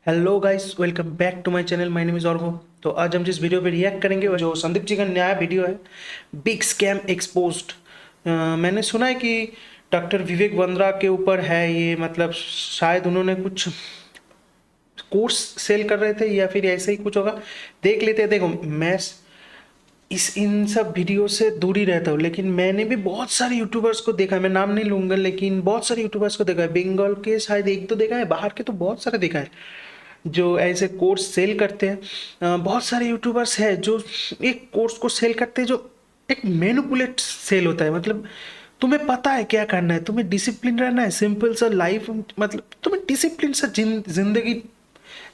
Hello guys, welcome back to my channel. My name is Orgo. तो आज हम जिस वीडियो पे रिएक्ट करेंगे वो जो संदीप जी का नया वीडियो है, बिग स्कैम एक्सपोज्ड। मैंने सुना है कि डॉक्टर विवेक वंद्रा के ऊपर है ये, मतलब शायद उन्होंने कुछ कोर्स सेल कर रहे थे या फिर ऐसे ही कुछ होगा। देख लेते हैं। देखो, मैं इस इन सब वीडियो से दूर ही रहता हूँ, लेकिन मैंने भी बहुत सारे यूट्यूबर्स को देखा है। मैं नाम नहीं लूंगा, लेकिन बहुत सारे यूट्यूबर्स को देखा है। बंगाल के शायद एक तो देखा है, बाहर के तो बहुत सारे देखा है जो ऐसे कोर्स सेल करते हैं। बहुत सारे यूट्यूबर्स हैं जो एक कोर्स को सेल करते हैं जो एक मैनिपुलेट सेल होता है। मतलब तुम्हें पता है क्या करना है, तुम्हें डिसिप्लिन रहना है, सिंपल सा लाइफ, मतलब तुम्हें डिसिप्लिन सा जिंदगी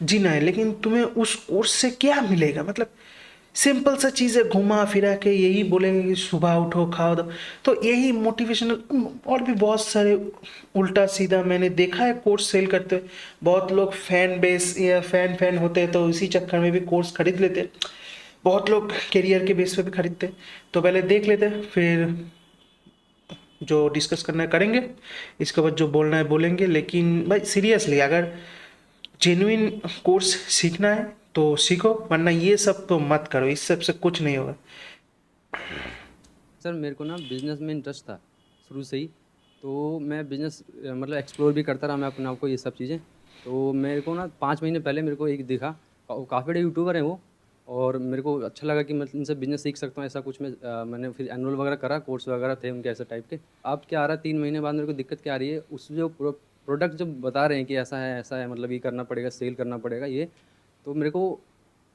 जीना है, लेकिन तुम्हें उस कोर्स से क्या मिलेगा? मतलब सिंपल सा चीज़ है, घुमा फिरा के यही बोलेंगे कि सुबह उठो खाओ दो। तो यही मोटिवेशनल और भी बहुत सारे उल्टा सीधा मैंने देखा है कोर्स सेल करते हुए। बहुत लोग फैन बेस या फैन होते हैं तो इसी चक्कर में भी कोर्स खरीद लेते हैं। बहुत लोग करियर के बेस पे भी खरीदते हैं। तो पहले देख लेते हैं, फिर जो डिस्कस करना है करेंगे, इसके बाद जो बोलना है बोलेंगे। लेकिन भाई सीरियसली, अगर जेन्युइन कोर्स सीखना है तो सीखो, वरना ये सब तो मत करो, इस सब से कुछ नहीं होगा। सर मेरे को ना बिज़नेस में इंटरेस्ट था शुरू से ही। तो मैं बिज़नेस मतलब एक्सप्लोर भी करता रहा मैं अपने आप को ये सब चीज़ें। तो मेरे को ना 5 महीने पहले मेरे को एक दिखा, काफ़ी बड़े यूट्यूबर हैं वो। और मेरे को अच्छा लगा कि मैं इनसे बिज़नेस सीख सकता हूँ ऐसा कुछ। मैंने फिर एनुअल वगैरह करा, कोर्स वगैरह थे उनके ऐसे टाइप के। अब क्या आ रहा है 3 महीने बाद मेरे को दिक्कत क्या आ रही है, उस जो प्रोडक्ट जो बता रहे हैं कि ऐसा है मतलब ये करना पड़ेगा, सेल करना पड़ेगा ये। तो मेरे को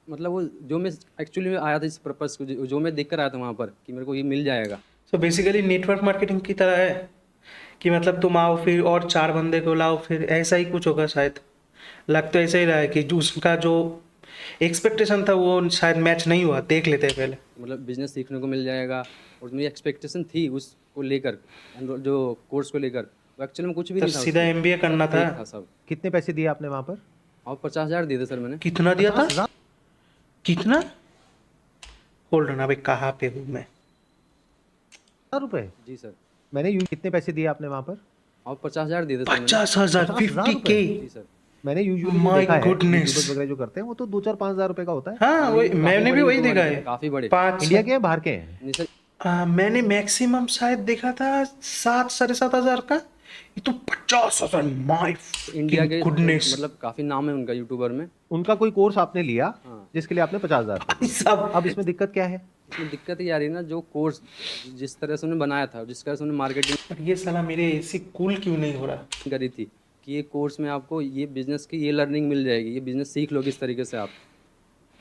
मतलब वो जो मैं एक्चुअली में आया था इस पर्पज़ को, जो मैं देख कर आया था वहाँ पर कि मेरे को ये मिल जाएगा। सो बेसिकली नेटवर्क मार्केटिंग की तरह है कि मतलब तुम आओ फिर और चार बंदे को लाओ, फिर ऐसा ही कुछ होगा शायद। लग तो ऐसा ही रहा है कि जो उसका जो एक्सपेक्टेशन था वो शायद मैच नहीं हुआ। देख लेते हैं पहले। मतलब बिजनेस सीखने को मिल जाएगा। और मेरी एक्सपेक्टेशन थी उसको लेकर, जो कोर्स को लेकर, वो एक्चुअली में कुछ भी तो नहीं था सीधा उसमें। एमबीए करना सब था। फेक था सब। कितने पैसे दिए आपने वहां पर? और 50,000 दिए थे सर मैंने। कितना दिया था? 50,000 कितना? होल्ड ऑन, अभी कहाँ पे हूँ मैं? रुपए? जी सर। कितने पैसे दिए आपने वहां पर? और 50,000 दिए थे सर मैंने। 50,000, 50,000 50K? रुपए? जी सर। मैंने यूजुअली जो माय देखा है गुडनेस। यूट्यूबर्स वगैरह जो करते हैं वो तो 2 4 5 हज़ार रुपए का होता है। हाँ, हाँ वही ये काफ़ी मैंने भी बड़े वही यूट्यूबर देखा हैं है। सर, काफ़ी बड़े। पाँच। इंडिया के हैं बाहर के हैं? नहीं सर। मैंने मैक्सिमम शायद देखा था 7 साढ़े 7 हज़ार का। ये तो 50,000! माय इंडिया के गुडनेस। मतलब काफ़ी नाम है उनका यूट्यूबर में। उनका कोई कोर्स आपने लिया हाँ। जिसके लिए आपने 50,000 रुपए दिए? सब। अब इसमें दिक्कत क्या है? इसमें दिक्कत ये आ रही है ना, जो कोर्स जिस तरह से उन्होंने बनाया था, जिस तरह से उन्होंने मार्केटिंग पर ये साला मेरे ऐसे कूल क्यों नहीं हो रहा? करी थी कि ये कोर्स में आपको ये बिज़नेस की ये लर्निंग मिल जाएगी, ये बिज़नेस सीख लोगे इस तरीके से आप।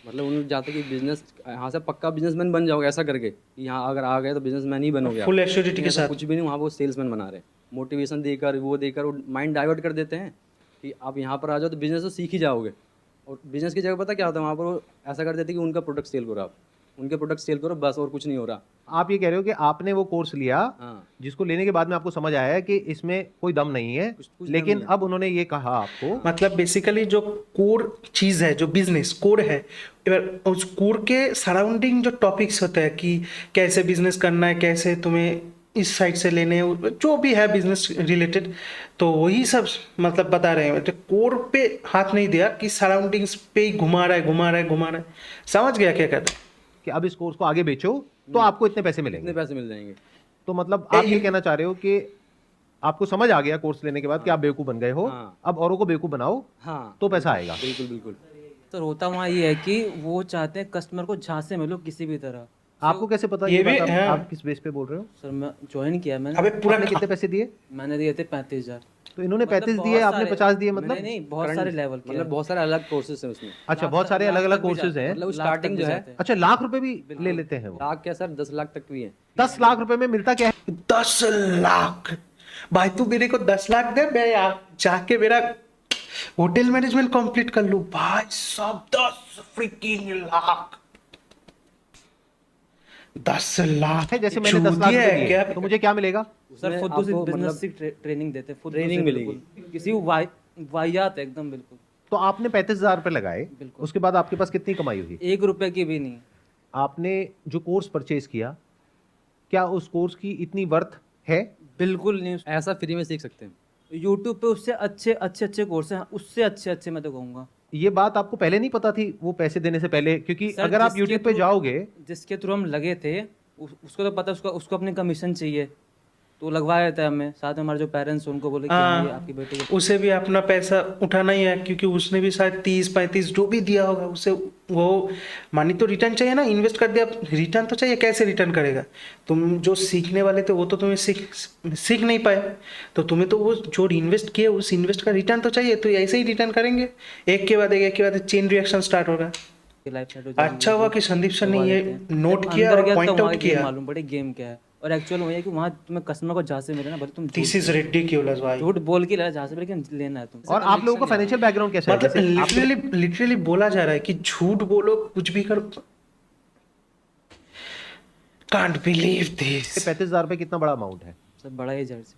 मतलब उन्होंने चाहते कि बिज़नेस यहाँ से पक्का बिजनेसमैन बन जाओगे ऐसा करके, कि यहाँ अगर आ गए तो बिजनेसमैन ही बनोगे आप। फुल एश्योरिटी लेकिन के ऐसा साथ। कुछ भी नहीं, वहाँ वो सेल्समैन बना रहे हैं। मोटिवेशन देकर वो माइंड डाइवर्ट कर देते हैं कि आप यहाँ पर आ जाओ तो बिज़नेस तो सीख ही जाओगे। और बिज़नेस की जगह पता क्या होता है वहाँ पर, वो ऐसा कर देते हैं कि उनका प्रोडक्ट सेल करो आप, उनके प्रोडक्ट सेल करो बस, और कुछ नहीं हो रहा। आप ये कह रहे हो कि आपने वो कोर्स लिया हाँ। जिसको लेने के बाद में आपको समझ आया है कि इसमें कोई दम नहीं है, कुछ दम लेकिन नहीं है। अब उन्होंने ये कहा आपको। मतलब बेसिकली जो कोर चीज़ है, जो बिजनेस कोर है, उस कोर के सराउंडिंग जो टॉपिक्स होते हैं कि कैसे बिजनेस करना है, कैसे तुम्हें इस साइड से लेने हैं, जो भी है बिजनेस रिलेटेड, तो वही सब मतलब बता रहे हैं। तो कोर पे हाथ नहीं दिया कि सराउंडिंग्स पे ही घुमा रहा है, घुमा रहा है, घुमा रहा है। समझ गया क्या कहता है? कि अब इस कोर्स को आगे बेचो तो आपको इतने पैसे कितने मिलेंगे। पैसे मिल जाएंगे। तो मतलब आप ये कहना चाह रहे हो कि आपको समझ आ गया कोर्स लेने के बाद कि आप बेवकूफ़ बन गए हो, हाँ। अब औरों को बेवकूफ़ बनाओ हाँ तो पैसा आएगा। बिल्कुल बिल्कुल। तो होता वहाँ ये है कि वो चाहते हैं कस्टमर को झांसे में लो किसी भी तरह। आपको कैसे पता ये ये भी बात? हाँ। आप किस बेस पे बोल रहे हो? सर मैं ज्वाइन किया मैंने। अबे पूरा आपने कितने पैसे दिए? मैंने दिए थे 35,000। तो इन्होंने मतलब 35 बहुत दिए, आपने सारे- 50 दिए, मैंने मतलब? नहीं, बहुत सारे लेवल के मतलब बहुत सारे अलग कोर्सेज हैं उसमें। अच्छा, बहुत सारे अलग अलग कोर्सेज हैं। मतलब लाख स्टार्टिंग तक जो भी है जाते हैं। अच्छा, लाख रुपए भी ले लेते हैं वो? लाख क्या सर, 10 लाख तक भी है। 10 लाख रुपए में मिलता क्या है? 10 लाख? भाई तू मेरे को 10 लाख दे, मैं जाके मेरा होटल मैनेजमेंट कंप्लीट कर लूं। भाई साहब, 10 फ्रीकिंग लाख! 10 लाख! है जैसे मैंने 10 लाख चूतिया रुपए है क्या? दिए तो मुझे क्या मिलेगा? सर उसमें फुद्दू से आपको बिजनेस मतलब की ट्रेनिंग देते हैं, फुद्दू ट्रेनिंग से मिलेगी। बिल्कुल। किसी वाहियात है एकदम बिल्कुल। तो आपने 35,000 रुपए लगाए, बिल्कुल। उसके बाद आपके पास कितनी कमाई हुई? 1 रुपए की भी नहीं। आपने जो कोर्स परचेज किया, क्या उस कोर्स की इतनी वर्थ है? बिल्कुल नहीं। ऐसा फ्री में सीख सकते हैं। यूट्यूब पे उससे अच्छे अच्छे अच्छे कोर्स हैं, उससे अच्छे अच्छे मैं तो कहूँगा। ये बात आपको पहले नहीं पता थी वो पैसे देने से पहले? क्योंकि सर, अगर आप जिसके यूट्यूब पे थ्रू- जाओगे जिसके थ्रू हम लगे थे उसको तो पता, उसको उसको अपनी कमीशन चाहिए तो लगवा देता है हमें। साथ में हमारे जो पेरेंट्स हैं उनको बोले कि हाँ, ये आपकी बेटी को उसे भी अपना पैसा उठाना ही है, क्योंकि उसने भी शायद 30-35 जो भी दिया होगा उसे वो मानी तो रिटर्न चाहिए ना। इन्वेस्ट कर दिया, रिटर्न तो चाहिए। कैसे रिटर्न करेगा? तुम जो सीखने वाले थे वो तो तुम्हें सीख नहीं पाए, तो तुम्हें तो वो जो इन्वेस्ट किए उस इन्वेस्ट का रिटर्न तो चाहिए। तो ऐसे ही रिटर्न करेंगे, एक के बाद एक के बाद चेन रिएक्शन स्टार्ट होगा। लाइफ सेट हो जाएगी। अच्छा हुआ कि संदीप सर ने ये नोट जब किया अंदर और गया पॉइंट तब वहाँ आउट गेम किया। मालूम पड़े गेम क्या है। और एक्चुअल वही है कि वहाँ तुम्हें कस्टमर को जहाँ से मिले ना, भले तुम दिस इज रिडिक्यूलस भाई। झूठ बोल के जहाँ से लेकिन लेना है तुम। और आप लोगों का फाइनेंशियल बैकग्राउंड कैसा है? मतलब जैसे आप लिटरली बोला जा रहा है कि झूठ बोलो, कुछ भी करो। Can't believe this. 35,000 रुपए कितना बड़ा अमाउंट है? सब बड़ा ही जर्सी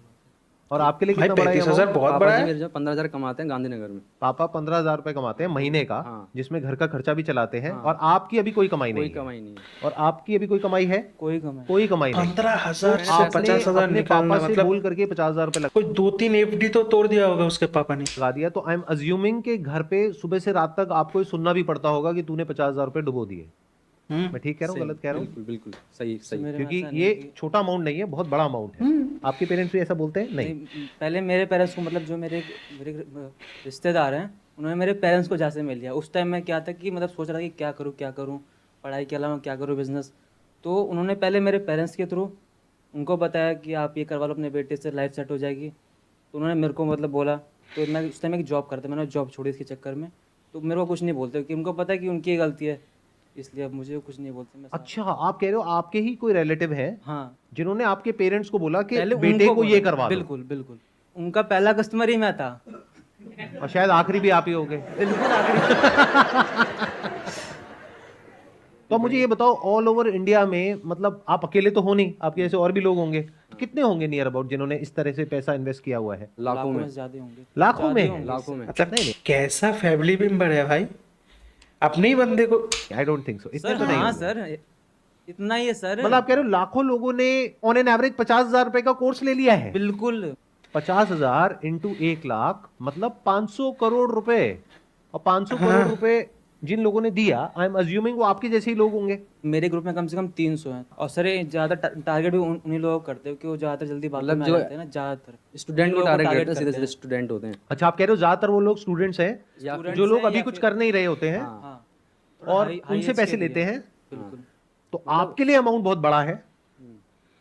और आपके लिए भाई कितना बड़ा है 35,000 amount? बहुत पापा बड़ा जी है। मेरे जो 15,000 कमाते हैं गांधीनगर में। पापा 15,000 रुपए कमाते हैं महीने का, हाँ। जिसमें घर का खर्चा भी चलाते हैं, और आपकी अभी कोई कमाई कोई नहीं है। कमाई नहीं है। और आपकी अभी कोई कमाई है? कोई कम है। कोई कमाई नहीं। 15,000 तो से आपने 50,000 अपने निकालना पापा से मतलब बोल करके 50,000 रुपए कोई 2-3 एफडी तो तोड़ दिया होगा उसके पापा ने। लगा दिया। तो आई एम अज्यूमिंग कि घर पे सुबह से रात तक आपको ये सुनना भी पड़ता होगा कि तूने 50,000 रुपए डुबो दिए। मैं ठीक कह रहा हूँ, गलत कह रहा हूँ? बिल्कुल बिल्कुल सही सही। मेरे में क्योंकि ऐसा नहीं ये है कि- छोटा अमाउंट नहीं है, बहुत बड़ा अमाउंट है। आपके पेरेंट्स भी ऐसा बोलते हैं? नहीं। पहले मेरे पेरेंट्स को, मतलब जो मेरे मेरे रिश्तेदार हैं, उन्होंने मेरे पेरेंट्स को जहाँ से मिल लिया। उस टाइम में क्या था कि मतलब सोच रहा था कि क्या करूँ, पढ़ाई के अलावा क्या करूँ, बिजनेस। तो उन्होंने पहले मेरे पेरेंट्स के थ्रू उनको बताया कि आप ये करवा लो अपने बेटे से, लाइफ सेट हो जाएगी। तो उन्होंने मेरे को मतलब बोला। तो मैं उस टाइम एक जॉब करता, मैंने जॉब छोड़ी इसके चक्कर में। तो मेरे को कुछ नहीं बोलते कि उनको पता है कि उनकी गलती है, इसलिए अब मुझे कुछ नहीं बोलते। मैं अच्छा, आप कह रहे हो आपके ही कोई रिलेटिव हैं हाँ, जिन्होंने आपके पेरेंट्स को बोला कि पहले बेटे उनको को ये बोला। करवा दो, बिल्कुल बिल्कुल, उनका पहला कस्टमर ही मैं था। और शायद आखिरी भी आप ही होगे। बिल्कुल आखिरी। तो मुझे ये बताओ, ऑल ओवर इंडिया में, मतलब आप अकेले तो हो नहीं, आपके जैसे और भी लोग होंगे, तो कितने होंगे नियर अबाउट जिन्होंने इस तरह से पैसा इन्वेस्ट किया हुआ है? लाखों में। ज्यादा होंगे। लाखों में? लाखों में। मतलब कैसा फैमिली मेंबर है भाई, अपने ही बंदे को। आई डोंट थिंक सो, इतने सर तो नहीं हाँ होंगे। सर, इतना ही है सर। मतलब आप कह रहे हो लाखों लोगों ने ऑन एन एवरेज 50,000 रुपए का कोर्स ले लिया है? बिल्कुल। 50,000 इंटू 1 लाख मतलब 500 करोड़ रुपए। और 500 करोड़ रुपए जिन लोगों ने दिया, आई एम अज्यूमिंग वो आपके जैसे ही लोग होंगे। मेरे ग्रुप में कम से कम 300 हैं। और सर ये ज्यादा टारगेट भी उन्हीं लोगों को करते हो कि वो ज्यादातर जल्दी बातों में आ जो जाते हैं ना, ज्यादातर स्टूडेंट को लोगों को टारगेट target करते हैं, सीधे करते सीधे स्टूडेंट होते हैं। अच्छा, आप कह रहे हो ज्यादातर वो लोग स्टूडेंट्स हैं या जो लोग अभी कुछ कर नहीं रहे होते हैं, हाँ, और हाई- हाई उनसे एज पैसे के लिए। लेते हैं। बिल्कुल। तो आपके लिए अमाउंट बहुत बड़ा है,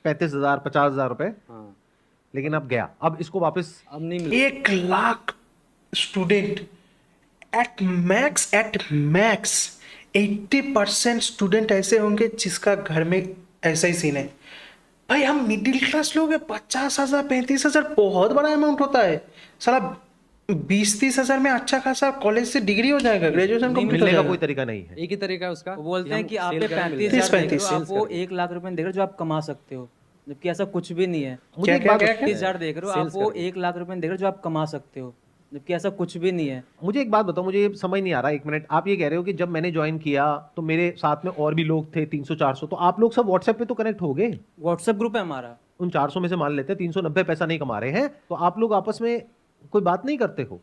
35,000 50,000 रुपए, हाँ, लेकिन अब गया, अब इसको वापस। अब नहीं मिल 1 lakh student at max 80% student ऐसे होंगे जिसका घर में ऐसा ही सीन है। भाई हम मिडिल क्लास लोग हैं, 50,000 35,000 बहुत बड़ा अमाउंट होता है। साला 20-30 हजार में अच्छा खासा कॉलेज से डिग्री हो जाएगा, ग्रेजुएशन कंप्लीट हो मिलने का जाएगा। कोई तरीका नहीं है। एक ही तरीका है उसका। वो बोलते हैं कि आप sale पे करें, मिल 35,000 देख रहे 35,000 हो, आप वो 1 लाख रुपए देख रहे हो जो आप कमा सकते हो, जबकि ऐसा कुछ भी नहीं है। मुझे क्या एक क्या बात क्या 30,000 देख रहे हो, आप वो 1 लाख रुपए देख रहे हो जो आप कमा सकते हो, जबकि ऐसा कुछ भी नहीं है। मुझे एक बात बताओ, मुझे ये समझ नहीं आ रहा, एक मिनट। आप ये कह रहे हो कि जब मैंने ज्वाइन किया तो मेरे साथ में और भी लोग थे 300-400, तो आप लोग सब व्हाट्सएप पे तो कनेक्ट हो गए? व्हाट्सएप ग्रुप है हमारा। उन 400 में से मान लेते हैं 390 पैसा नहीं कमा रहे हैं, तो आप लोग आपस में कोई बात नहीं करते हो?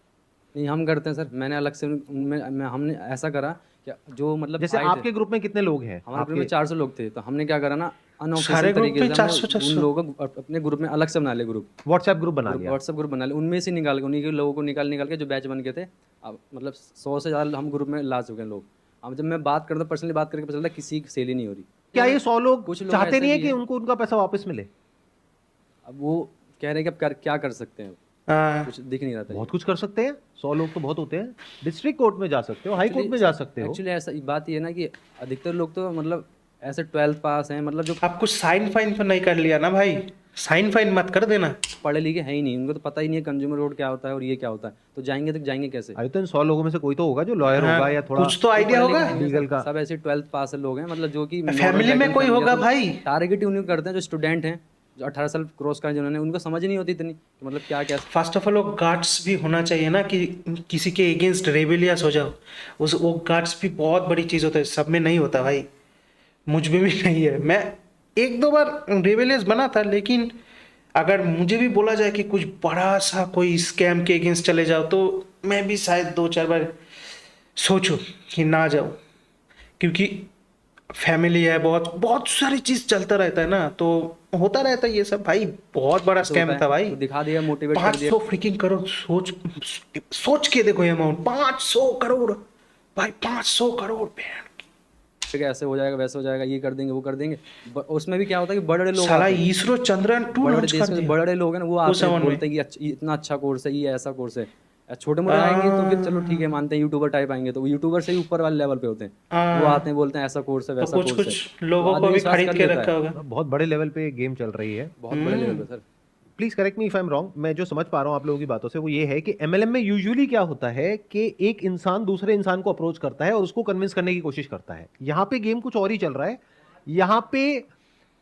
नहीं, हम करते हैं सर। मैंने अलग से हमने ऐसा करा कि जो मतलब जैसे आए थे, आपके ग्रुप में कितने लोग हैं? हमारे ग्रुप में 400 लोग थे, तो हमने क्या करा ना, सारे अनऑफिशियल ग्रुप तरीके में से 400 हमने उन लोगों को अपने ग्रुप में अलग से बना ले ग्रुप, व्हाट्सएप ग्रुप बना लिया? व्हाट्सएप ग्रुप बना ले, उनमें से निकाल के उन्हीं के लोगों को निकाल के जो बैच बन गए थे, अब मतलब 100 से ज़्यादा हम ग्रुप में ला चुके हैं लोग। अब जब मैं बात करता हूँ, पर्सनली बात करके पता चलता है किसी की सेल ही नहीं हो रही। क्या ये 100 लोग कुछ लोग चाहते ऐसे नहीं है भी कि हैं। उनको उनका पैसा वापस मिले? अब वो कह रहे हैं कि अब क्या कर सकते हैं, हाँ, कुछ दिख नहीं रहा था। बहुत कुछ कर सकते हैं, 100 लोग तो बहुत होते हैं। डिस्ट्रिक्ट कोर्ट में जा सकते हो, हाई कोर्ट में जा सकते हो। एक्चुअली ऐसा बात ये है ना कि अधिकतर लोग तो मतलब ऐसे 12th पास हैं, मतलब जो आपको साइन फाइन तो नहीं कर लिया ना भाई, साइन फाइन मत कर देना। पढ़े लिखे हैं ही नहीं, उनको तो पता ही नहीं है कंज्यूमर रोड क्या होता है और ये क्या होता है, तो जाएंगे कैसे? अरे तो इन 100 लोगों में से कोई तो होगा जो लॉयर होगा या थोड़ा कुछ तो आइडिया होगा। लीगल का। सब ऐसे 12th पास लोग हैं, मतलब जो कि फैमिली में कोई होगा भाई। टारगेट उन्हीं को करते हैं जो स्टूडेंट हैं, जो 18 साल क्रॉस कर जिन्होंने, उनको समझ नहीं होती इतनी कि मतलब क्या क्या। फर्स्ट ऑफ ऑल वो गार्ड्स भी होना चाहिए ना, कि किसी के अगेंस्ट रेबेलियस हो जाओ, उस वो गार्ड्स भी बहुत बड़ी चीज़ होता है, सब में नहीं होता भाई, मुझ में भी नहीं है। मैं 1-2 बार रेबेलियस बना था, लेकिन अगर मुझे भी बोला जाए कि कुछ बड़ा सा कोई स्कैम के अगेंस्ट चले जाओ, तो मैं भी शायद 2-4 बार सोचो कि ना जाओ, क्योंकि फैमिली है, बहुत बहुत सारी चीज चलता रहता है ना, तो होता रहता है ये सब भाई। बहुत बड़ा तो स्कैम होता था है, भाई। तो दिखा दिया, मोटिवेट कर दिया। 500 फ्रिकिंग करोड़, सोच सोच के देखो ये अमाउंट, 500 करोड़ भाई, 500 करोड़ बहन। कि ऐसे हो जाएगा, वैसे हो जाएगा, ये कर देंगे, वो कर देंगे। उसमें भी क्या होता है कि बड़े बड़े लोग साला आते हैं, इसरो चंद्रयान 2 बड़े बड़े लॉन्च देश कर के दिया बड़े बड़े लोग हैं ना, वो आते हैं, 2007 में। बोलते हैं कि इतना अच्छा कोर्स है, ये ऐसा कोर्स है। छोटे मोटे आएंगे तो फिर चलो ठीक है, मानते हैं, यूट्यूबर टाइप आएंगे तो वो यूट्यूबर से ही ऊपर वाले लेवल पे होते हैं। वो हाँ, आते हैं, बोलते हैं ऐसा कोर्स है, तो वैसा कुछ कोर्स है, कुछ तो लोगों को आदमी भी विश्वास खरीद कर के लेता रखा है। होगा। बहुत बड़े लेवल पे गेम चल रही है। बहुत बड़े लेवल पे sir. Please correct me if I am wrong. मैं जो समझ पा रहा हूँ आप लोगों की बातों से वो ये है कि एमएलएम में यूजुअली क्या होता है कि एक इंसान दूसरे इंसान को अप्रोच करता है और उसको कन्विंस करने की कोशिश करता है। यहाँ पे गेम कुछ और ही चल रहा है। यहाँ पे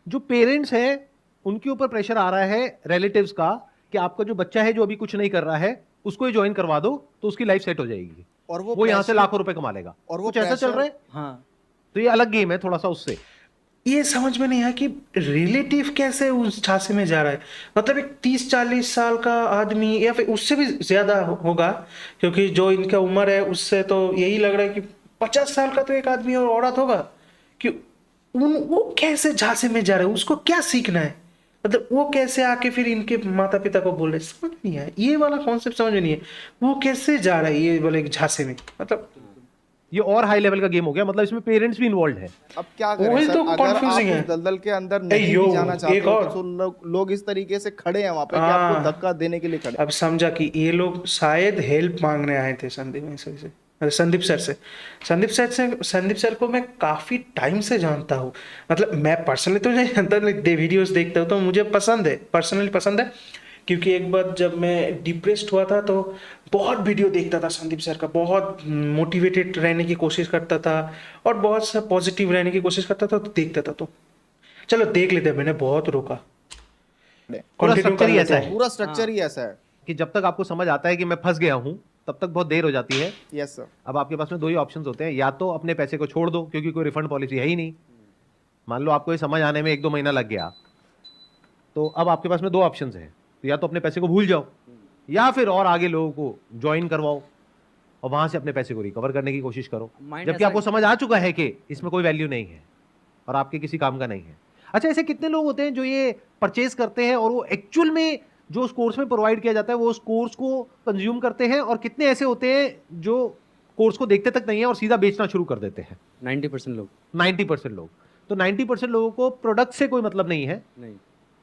जो पेरेंट्स हैं उनके ऊपर प्रेशर आ रहा है रिलेटिव्स का कि आपका जो बच्चा है जो अभी कुछ नहीं कर रहा है उसको ही ज्वाइन करवा दो तो उसकी लाइफ सेट हो जाएगी और वो यहाँ से लाखों रुपए कमा लेगा। और वो कुछ ऐसा चल रहा है। हाँ, तो ये अलग गेम है थोड़ा सा उससे। ये समझ में नहीं आया कि रिलेटिव कैसे उस झांसे में जा रहा है। मतलब एक 30-40 साल का आदमी या फिर उससे भी ज्यादा होगा, क्योंकि जो इनका उम्र है उससे तो यही लग रहा है कि 50 साल का तो एक आदमी और औरत होगा। कि वो कैसे झांसे में जा रहा है, उसको क्या सीखना है, मतलब वो कैसे आके फिर इनके माता पिता को बोल रहे, समझ नहीं आया ये वाला कॉन्सेप्ट, समझ में नहीं है वो कैसे जा रहा है ये वाले झांसे में। मतलब ये और हाई लेवल का गेम हो गया, मतलब इसमें पेरेंट्स भी इन्वॉल्व है। अब क्या करें वही सर, तो अगर आप confusing है। उस दलदल के अंदर ए, नहीं यो, भी जाना चाहते एक हो और। तो लोग इस तरीके से खड़े हैं वहां पे कि आपको धक्का देने के लिए खड़े हैं। अब समझा कि ये लोग शायद हेल्प मांगने आए थे संदीप सर से। संदीप सर को मैं काफ़ी टाइम से जानता हूँ। मतलब मैं पर्सनली तो नहीं जानता, वीडियोस देखता हूँ तो मुझे पसंद है, पर्सनली पसंद है। क्योंकि एक बार जब मैं डिप्रेस्ड हुआ था तो बहुत वीडियो देखता था संदीप सर का, बहुत मोटिवेटेड रहने की कोशिश करता था और बहुत सा पॉजिटिव रहने की कोशिश करता था, तो देखता था। तो चलो देख लेते हैं, मैंने बहुत रोका। पूरा Continue स्ट्रक्चर कर ही लेते ऐसा हैं। है पूरा स्ट्रक्चर ही ऐसा है। कि जब तक आपको समझ आता है कि मैं फंस गया हूं तब तक बहुत देर हो जाती है। Yes sir. अब आपके पास में दो ही ऑप्शंस होते हैं, या तो अपने पैसे को छोड़ दो क्योंकि कोई रिफंड पॉलिसी है ही नहीं। मान लो आपको ये समझ आने में 1-2 महीना लग गया, तो अब आपके पास में दो ऑप्शंस हैं, तो या तो अपने पैसे को भूल जाओ या फिर और आगे लोगों को ज्वाइन करवाओ और वहां से अपने पैसे को रिकवर करने की कोशिश करो, Mind जबकि ऐसा आपको है- समझ आ चुका है कि इसमें कोई वैल्यू नहीं है और आपके किसी काम का नहीं है। अच्छा, ऐसे कितने लोग होते हैं जो ये परचेज करते हैं और वो एक्चुअल में जो उस कोर्स में प्रोवाइड किया जाता है वो उस कोर्स को कंज्यूम करते हैं, और कितने ऐसे होते हैं जो कोर्स को देखते तक नहीं है और सीधा बेचना शुरू कर देते हैं? 90% लोग 90% लोग। तो 90% लोगों को प्रोडक्ट से कोई मतलब नहीं है। नहीं।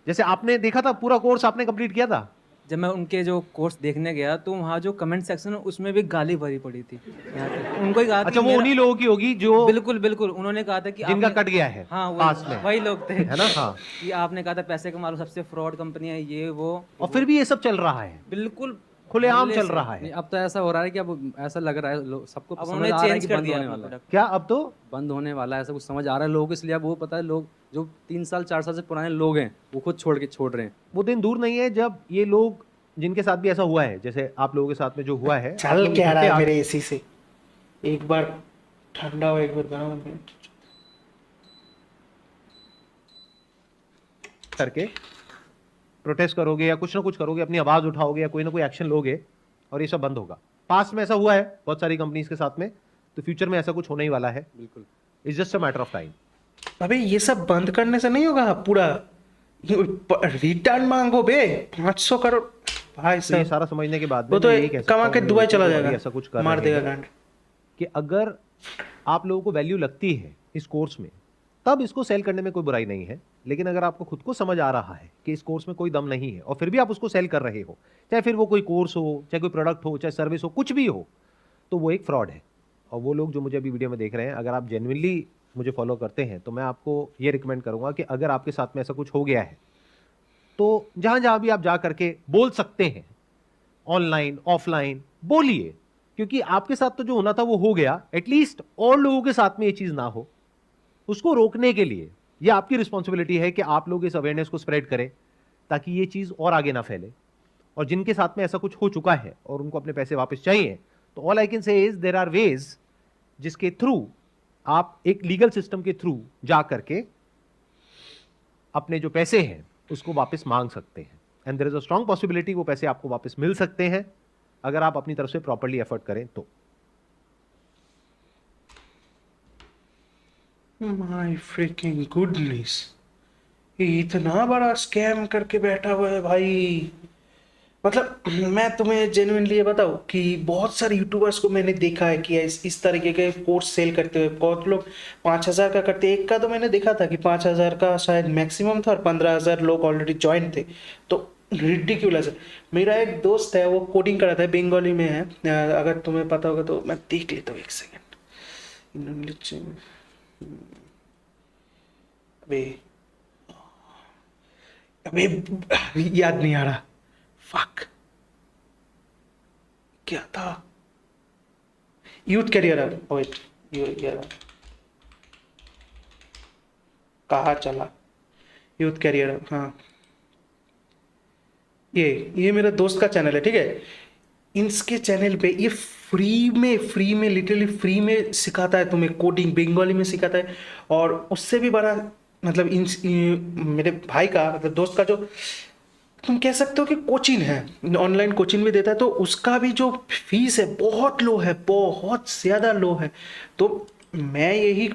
जैसे आपने देखा था पूरा कोर्स आपने कंप्लीट किया था, जब मैं उनके जो कोर्स देखने गया तो वहाँ जो कमेंट सेक्शन है उसमें भी गाली भरी पड़ी थी यहाँ पे। उनको ही कहा था अच्छा कि वो मेरा- उन्हीं लोगों की होगी जो बिल्कुल बिल्कुल, उन्होंने कहा था कि जिनका आपने- कट गया है हाँ पास में, वही लोग थे, है ना? हाँ। कि आपने कहा था पैसे कमा लो, सबसे फ्रॉड कंपनी है ये वो, और फिर भी ये सब चल रहा है, बिल्कुल खुलेआम पहले चल से। रहा नहीं, है। अब तो ऐसा हो रहा है कि अब ऐसा लग रहा है सबको अब समझ उन्होंने आ रहा है चेंज कि कर बंद दिया होने अपना वाला है, प्रोडक्ट। क्या अब तो बंद होने वाला है, ऐसा कुछ समझ आ रहा है लोगों को। इसलिए अब वो पता है, लोग जो 3 साल 4 साल से पुराने लोग हैं वो खुद छोड़ रहे हैं। वो दिन दूर नहीं है जब ये लोग जिनके साथ भी ऐसा हुआ है, जैसे आप लोगों के साथ में जो हुआ है, आप चल लोग क्या रहा इकट्ठे है आ- मेरे एसी से, एक बार ठंडा हो एक बार गर्म हो। करके प्रोटेस्ट करोगे या कुछ ना कुछ करोगे, अपनी आवाज उठाओगे या कोई ना कोई एक्शन लोगे और ये सब बंद होगा। पास्ट में ऐसा हुआ है बहुत सारी कंपनीज के साथ में, तो फ्यूचर में ऐसा कुछ होने ही वाला है। बिल्कुल। It's just a matter of time. अबे ये सब बंद करने से नहीं होगा पूरा, रिटर्न मांगो बे 500 करोड़ भाई तो ये साहब। सारा समझने के बाद में वो तो मैं यही कह सकता कमा हूँ के उन दुबई लोगों चला को जो अभी जाएगा, ऐसा कुछ कर मार रहे देगा हैं, गांड। कि अगर आप लोगों को वैल्यू लगती है इस कोर्स में तब इसको सेल करने में कोई बुराई नहीं है। लेकिन अगर आपको खुद को समझ आ रहा है कि इस कोर्स में कोई दम नहीं है और फिर भी आप उसको सेल कर रहे हो, चाहे फिर वो कोई कोर्स हो, चाहे कोई प्रोडक्ट हो, चाहे सर्विस हो, कुछ भी हो, तो वो एक फ्रॉड है। और वो लोग जो मुझे अभी वीडियो में देख रहे हैं, अगर आप जेन्युइनली मुझे फॉलो करते हैं तो मैं आपको ये रिकमेंड करूंगा कि अगर आपके साथ में ऐसा कुछ हो गया है तो जहां जहां भी आप जा करके बोल सकते हैं, ऑनलाइन ऑफलाइन बोलिए, क्योंकि आपके साथ तो जो होना था वो हो गया। एटलीस्ट और लोगों के साथ में ये चीज ना हो, उसको रोकने के लिए ये आपकी रिस्पॉन्सिबिलिटी है कि आप लोग इस अवेयरनेस को स्प्रेड करें ताकि ये चीज और आगे ना फैले। और जिनके साथ में ऐसा कुछ हो चुका है और उनको अपने पैसे वापस चाहिए, तो all I can say is there are ways जिसके थ्रू आप एक लीगल सिस्टम के थ्रू जा करके अपने जो पैसे हैं उसको वापस मांग सकते हैं। And there is a strong possibility वो पैसे आपको वापस मिल सकते हैं अगर आप अपनी तरफ से प्रॉपर्ली एफर्ट करें तो। माय फ्रिकिंग गुडनेस, ये इतना बड़ा स्कैम करके बैठा हुआ है भाई। मतलब मैं तुम्हें जेन्युइनली ये बताऊं कि बहुत सारे यूट्यूबर्स को मैंने देखा है कि इस तरीके के कोर्स सेल करते हुए। बहुत लोग 5,000 का करते, एक का तो मैंने देखा था कि 5,000 का शायद मैक्सिमम था और 15,000 लोग ऑलरेडी ज्वाइन थे। तो रिडिक्यूलस है। मेरा एक दोस्त है, वो कोडिंग कर रहा था, बंगाली में है। अगर तुम्हें पता होगा तो मैं देख लेता हूँ, एक सेकेंड। अबे अबे याद नहीं आ रहा, फक, क्या था? यूथ करियर अब, वेट, ये कहाँ चला? यूथ करियर अब, हाँ, ये मेरा दोस्त का चैनल है, ठीक है। इसके चैनल पे ये फ्री में लिटरली फ्री में सिखाता है तुम्हें कोडिंग, बंगाली में सिखाता है। और उससे भी बड़ा मतलब मेरे भाई का, मतलब दोस्त का, जो तुम कह सकते हो कि कोचिंग है, ऑनलाइन कोचिंग भी देता है, तो उसका भी जो फीस है बहुत लो है, बहुत ज़्यादा लो है। तो मैं यही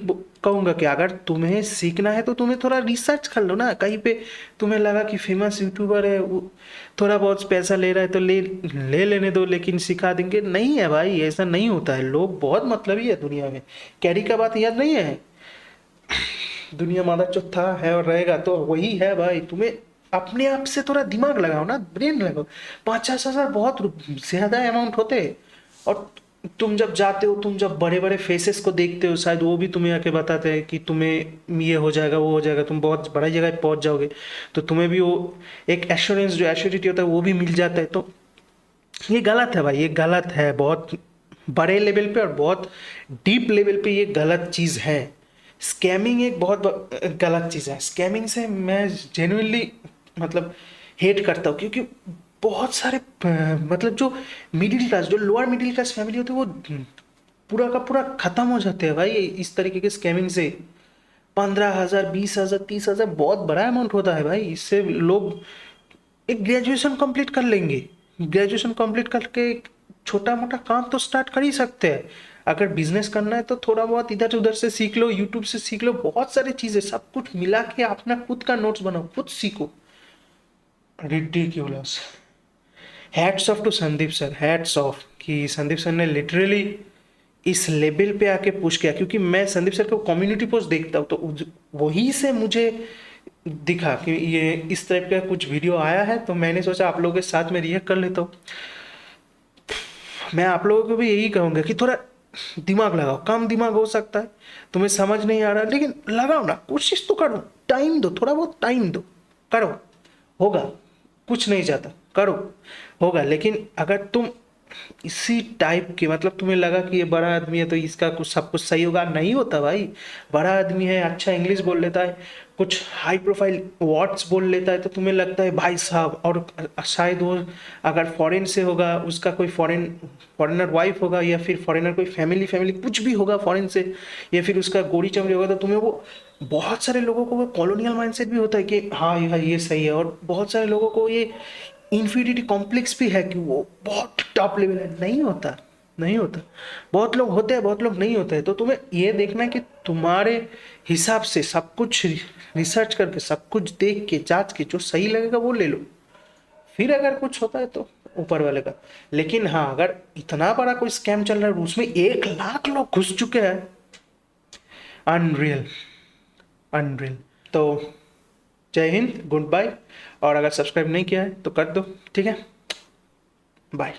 कहूँगा कि अगर तुम्हें सीखना है तो तुम्हें थोड़ा रिसर्च कर लो ना। कहीं पे तुम्हें लगा कि फेमस यूट्यूबर है, वो थोड़ा बहुत पैसा ले रहा है, तो ले लेने दो, लेकिन सिखा देंगे, नहीं है भाई, ऐसा नहीं होता है। लोग बहुत मतलबी है दुनिया में। कैरी का बात याद नहीं है? दुनिया मादा चौथा है और रहेगा, तो वही है भाई। तुम्हें अपने आप से थोड़ा दिमाग लगाओ ना, ब्रेन लगाओ। 50,000 बहुत ज्यादा अमाउंट होते हैं। और तुम जब जाते हो, तुम जब बड़े बड़े फेसेस को देखते हो, शायद वो भी तुम्हें आके बताते हैं कि तुम्हें ये हो जाएगा, वो हो जाएगा, तुम बहुत बड़ी जगह पहुंच जाओगे। तो तुम्हें भी वो एक एश्योरेंस, जो एश्योरिटी होता है, वो भी मिल जाता है। तो ये गलत है भाई, ये गलत है बहुत बड़े लेवल पे और बहुत डीप लेवल पे ये गलत चीज़ है। स्कैमिंग एक बहुत गलत चीज़ है। स्कैमिंग से मैं जेन्युइनली मतलब हेट करता हूँ, क्योंकि बहुत सारे मतलब जो मिडिल क्लास, जो लोअर मिडिल क्लास फैमिली होती है, वो पूरा का पूरा खत्म हो जाते हैं भाई इस तरीके के स्कैमिंग से। 15,000, 20,000, 30,000 बहुत बड़ा अमाउंट होता है भाई। इससे लोग एक ग्रेजुएशन कंप्लीट कर लेंगे, ग्रेजुएशन कंप्लीट करके एक छोटा मोटा काम तो स्टार्ट कर ही सकते हैं। अगर बिजनेस करना है तो थोड़ा बहुत इधर उधर से सीख लो, यूट्यूब से सीख लो, बहुत सारी चीजें, सब कुछ मिला के अपना खुद का नोट्स बनाओ, खुद सीखो। Ridiculous. Hats off to Sandeep sir, hats off कि संदीप सर ने लिटरली इस लेवल पे आके पुश किया। क्योंकि मैं संदीप सर को कम्युनिटी पोस्ट देखता हूँ, तो वही से मुझे दिखा कि ये इस टाइप का कुछ वीडियो आया है, तो मैंने सोचा आप लोगों के साथ में रिएक्ट कर लेता हूँ। मैं आप लोगों को भी यही कहूँगा कि थोड़ा दिमाग लगाओ। कम दिमाग हो सकता है, तुम्हें समझ नहीं आ रहा, लेकिन लगाओ ना, कोशिश तो करो, टाइम दो, थोड़ा बहुत टाइम दो, करो, होगा, कुछ नहीं जाता, करो, होगा। लेकिन अगर तुम इसी टाइप के, मतलब तुम्हें लगा कि ये बड़ा आदमी है तो इसका कुछ सब कुछ सही होगा, नहीं होता भाई। बड़ा आदमी है, अच्छा इंग्लिश बोल लेता है, कुछ हाई प्रोफाइल वर्ड्स बोल लेता है, तो तुम्हें लगता है भाई साहब, और शायद वो अगर फॉरेन से होगा, उसका कोई फॉरेनर वाइफ होगा, या फिर फॉरेनर कोई फैमिली कुछ भी होगा फॉरेन से, या फिर उसका गोरी चमड़ी होगा, तो तुम्हें वो, बहुत सारे लोगों को वो कॉलोनियल माइंडसेट भी होता है कि हाँ ये सही है। और बहुत सारे लोगों को ये इन्फीरियरिटी कॉम्प्लेक्स भी है कि वो बहुत टॉप लेवल है। नहीं होता, नहीं होता। बहुत लोग होते हैं, बहुत लोग नहीं होते हैं। तो तुम्हें ये देखना है कि तुम्हारे हिसाब से सब कुछ रिसर्च करके, सब कुछ देख के, जांच के, जो सही लगेगा वो ले लो। फिर अगर कुछ होता है तो ऊपर वाले का। लेकिन हाँ, अगर इतना बड़ा कोई स्कैम चल रहा है, उसमें 1 लाख लोग घुस चुके हैं, अनरियल, अनरियल। तो जय हिंद, गुड बाय। और अगर सब्सक्राइब नहीं किया है तो कर दो, ठीक है, बाय।